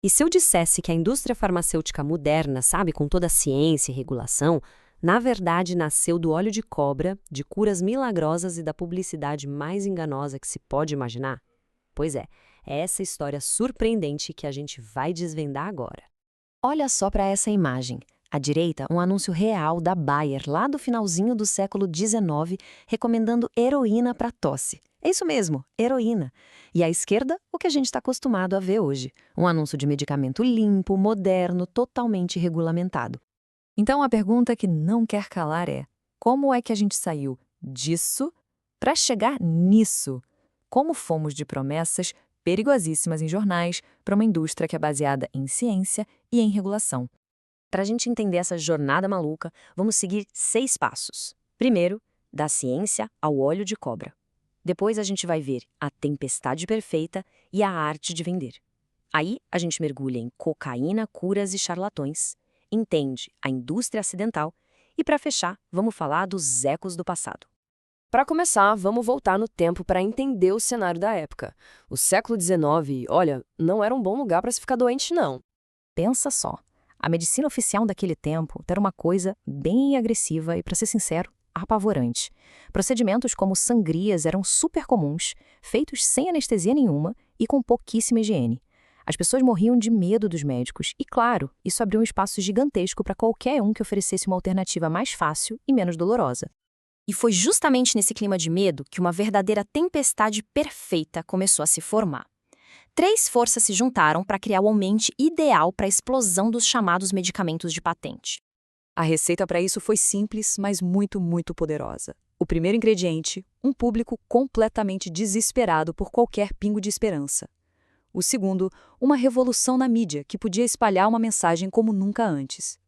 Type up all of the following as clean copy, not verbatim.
E se eu dissesse que a indústria farmacêutica moderna, sabe, com toda a ciência e regulação, na verdade nasceu do óleo de cobra, de curas milagrosas e da publicidade mais enganosa que se pode imaginar? Pois é essa história surpreendente que a gente vai desvendar agora. Olha só para essa imagem. À direita, um anúncio real da Bayer, lá do finalzinho do século XIX, recomendando heroína para tosse. É isso mesmo, heroína. E à esquerda, o que a gente está acostumado a ver hoje. Um anúncio de medicamento limpo, moderno, totalmente regulamentado. Então a pergunta que não quer calar é: como é que a gente saiu disso para chegar nisso? Como fomos de promessas perigosíssimas em jornais para uma indústria que é baseada em ciência e em regulação? Para a gente entender essa jornada maluca, vamos seguir 6 passos. Primeiro, da ciência ao óleo de cobra. Depois a gente vai ver a tempestade perfeita e a arte de vender. Aí a gente mergulha em cocaína, curas e charlatões, entende a indústria acidental e, para fechar, vamos falar dos ecos do passado. Para começar, vamos voltar no tempo para entender o cenário da época. O século XIX, olha, não era um bom lugar para se ficar doente, não. Pensa só. A medicina oficial daquele tempo era uma coisa bem agressiva e, para ser sincero, apavorante. Procedimentos como sangrias eram super comuns, feitos sem anestesia nenhuma e com pouquíssima higiene. As pessoas morriam de medo dos médicos e, claro, isso abriu um espaço gigantesco para qualquer um que oferecesse uma alternativa mais fácil e menos dolorosa. E foi justamente nesse clima de medo que uma verdadeira tempestade perfeita começou a se formar. 3 forças se juntaram para criar o ambiente ideal para a explosão dos chamados medicamentos de patente. A receita para isso foi simples, mas muito, muito poderosa. O primeiro ingrediente, um público completamente desesperado por qualquer pingo de esperança. O segundo, uma revolução na mídia que podia espalhar uma mensagem como nunca antes.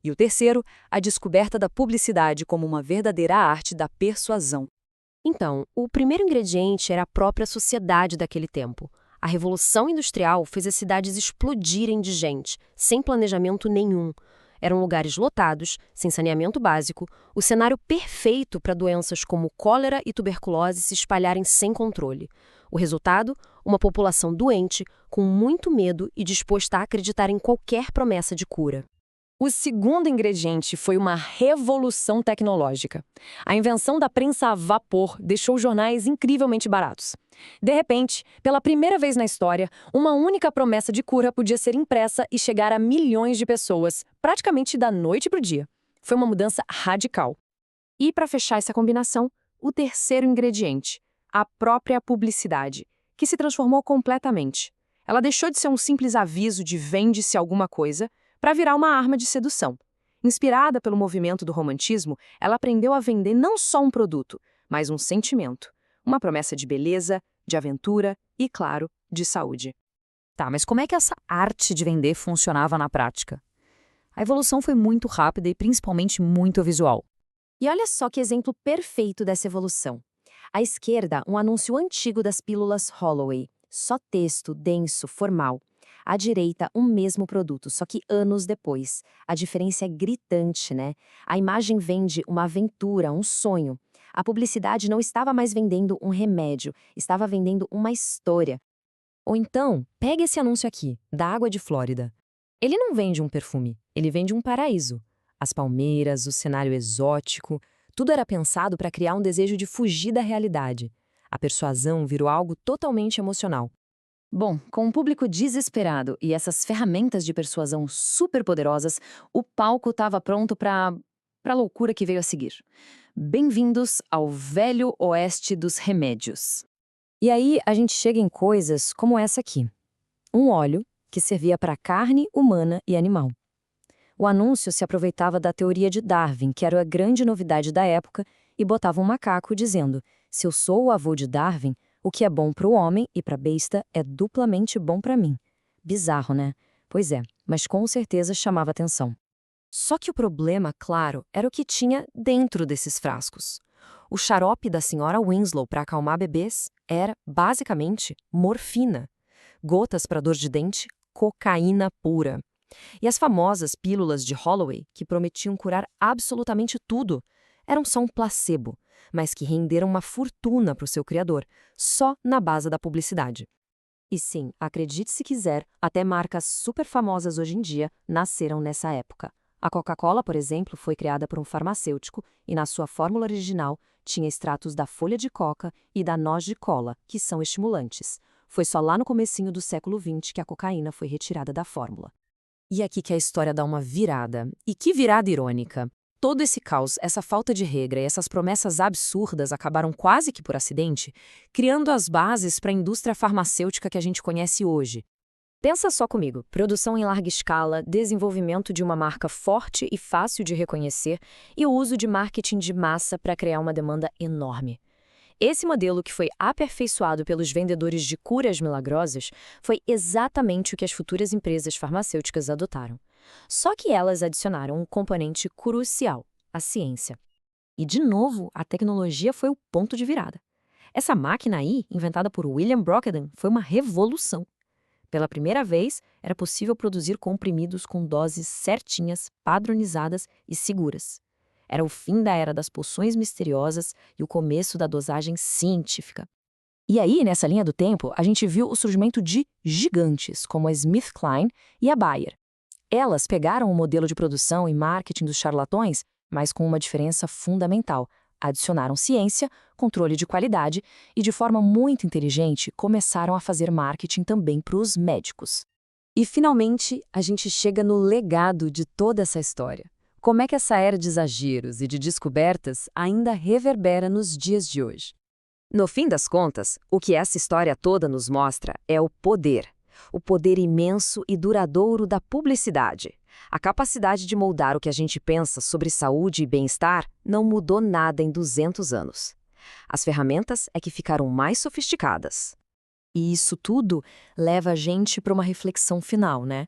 E o terceiro, a descoberta da publicidade como uma verdadeira arte da persuasão. Então, o primeiro ingrediente era a própria sociedade daquele tempo. A Revolução Industrial fez as cidades explodirem de gente, sem planejamento nenhum. Eram lugares lotados, sem saneamento básico, o cenário perfeito para doenças como cólera e tuberculose se espalharem sem controle. O resultado? Uma população doente, com muito medo e disposta a acreditar em qualquer promessa de cura. O segundo ingrediente foi uma revolução tecnológica. A invenção da prensa a vapor deixou jornais incrivelmente baratos. De repente, pela primeira vez na história, uma única promessa de cura podia ser impressa e chegar a milhões de pessoas, praticamente da noite para o dia. Foi uma mudança radical. E, para fechar essa combinação, o terceiro ingrediente, a própria publicidade, que se transformou completamente. Ela deixou de ser um simples aviso de vende-se alguma coisa para virar uma arma de sedução. Inspirada pelo movimento do romantismo, ela aprendeu a vender não só um produto, mas um sentimento. Uma promessa de beleza, de aventura e, claro, de saúde. Tá, mas como é que essa arte de vender funcionava na prática? A evolução foi muito rápida e principalmente muito visual. E olha só que exemplo perfeito dessa evolução. À esquerda, um anúncio antigo das pílulas Holloway. Só texto, denso, formal. À direita, um mesmo produto, só que anos depois. A diferença é gritante, né? A imagem vende uma aventura, um sonho. A publicidade não estava mais vendendo um remédio, estava vendendo uma história. Ou então, pega esse anúncio aqui, da Água de Flórida. Ele não vende um perfume, ele vende um paraíso. As palmeiras, o cenário exótico, tudo era pensado para criar um desejo de fugir da realidade. A persuasão virou algo totalmente emocional. Bom, com um público desesperado e essas ferramentas de persuasão superpoderosas, o palco estava pronto para a loucura que veio a seguir. Bem-vindos ao velho oeste dos remédios. E aí a gente chega em coisas como essa aqui. Um óleo que servia para carne humana e animal. O anúncio se aproveitava da teoria de Darwin, que era a grande novidade da época, e botava um macaco dizendo: se eu sou o avô de Darwin, o que é bom para o homem e para a besta é duplamente bom para mim. Bizarro, né? Pois é, mas com certeza chamava atenção. Só que o problema, claro, era o que tinha dentro desses frascos. O xarope da senhora Winslow para acalmar bebês era, basicamente, morfina. Gotas para dor de dente, cocaína pura. E as famosas pílulas de Holloway, que prometiam curar absolutamente tudo, eram só um placebo, mas que renderam uma fortuna para o seu criador, só na base da publicidade. E sim, acredite se quiser, até marcas super famosas hoje em dia nasceram nessa época. A Coca-Cola, por exemplo, foi criada por um farmacêutico e na sua fórmula original tinha extratos da folha de coca e da noz de cola, que são estimulantes. Foi só lá no comecinho do século XX que a cocaína foi retirada da fórmula. E aqui que a história dá uma virada. E que virada irônica! Todo esse caos, essa falta de regra e essas promessas absurdas acabaram quase que por acidente, criando as bases para a indústria farmacêutica que a gente conhece hoje. Pensa só comigo, produção em larga escala, desenvolvimento de uma marca forte e fácil de reconhecer e o uso de marketing de massa para criar uma demanda enorme. Esse modelo que foi aperfeiçoado pelos vendedores de curas milagrosas foi exatamente o que as futuras empresas farmacêuticas adotaram. Só que elas adicionaram um componente crucial, a ciência. E, de novo, a tecnologia foi o ponto de virada. Essa máquina aí, inventada por William Brockeden, foi uma revolução. Pela primeira vez, era possível produzir comprimidos com doses certinhas, padronizadas e seguras. Era o fim da era das poções misteriosas e o começo da dosagem científica. E aí, nessa linha do tempo, a gente viu o surgimento de gigantes, como a SmithKline e a Bayer. Elas pegaram o modelo de produção e marketing dos charlatões, mas com uma diferença fundamental. Adicionaram ciência, controle de qualidade e, de forma muito inteligente, começaram a fazer marketing também para os médicos. E, finalmente, a gente chega no legado de toda essa história. Como é que essa era de exageros e de descobertas ainda reverbera nos dias de hoje? No fim das contas, o que essa história toda nos mostra é o poder. O poder imenso e duradouro da publicidade. A capacidade de moldar o que a gente pensa sobre saúde e bem-estar não mudou nada em 200 anos. As ferramentas é que ficaram mais sofisticadas. E isso tudo leva a gente para uma reflexão final, né?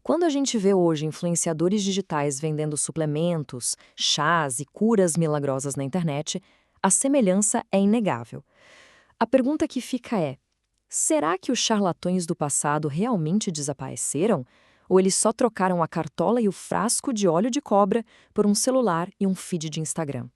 Quando a gente vê hoje influenciadores digitais vendendo suplementos, chás e curas milagrosas na internet, a semelhança é inegável. A pergunta que fica é: será que os charlatões do passado realmente desapareceram? Ou eles só trocaram a cartola e o frasco de óleo de cobra por um celular e um feed de Instagram?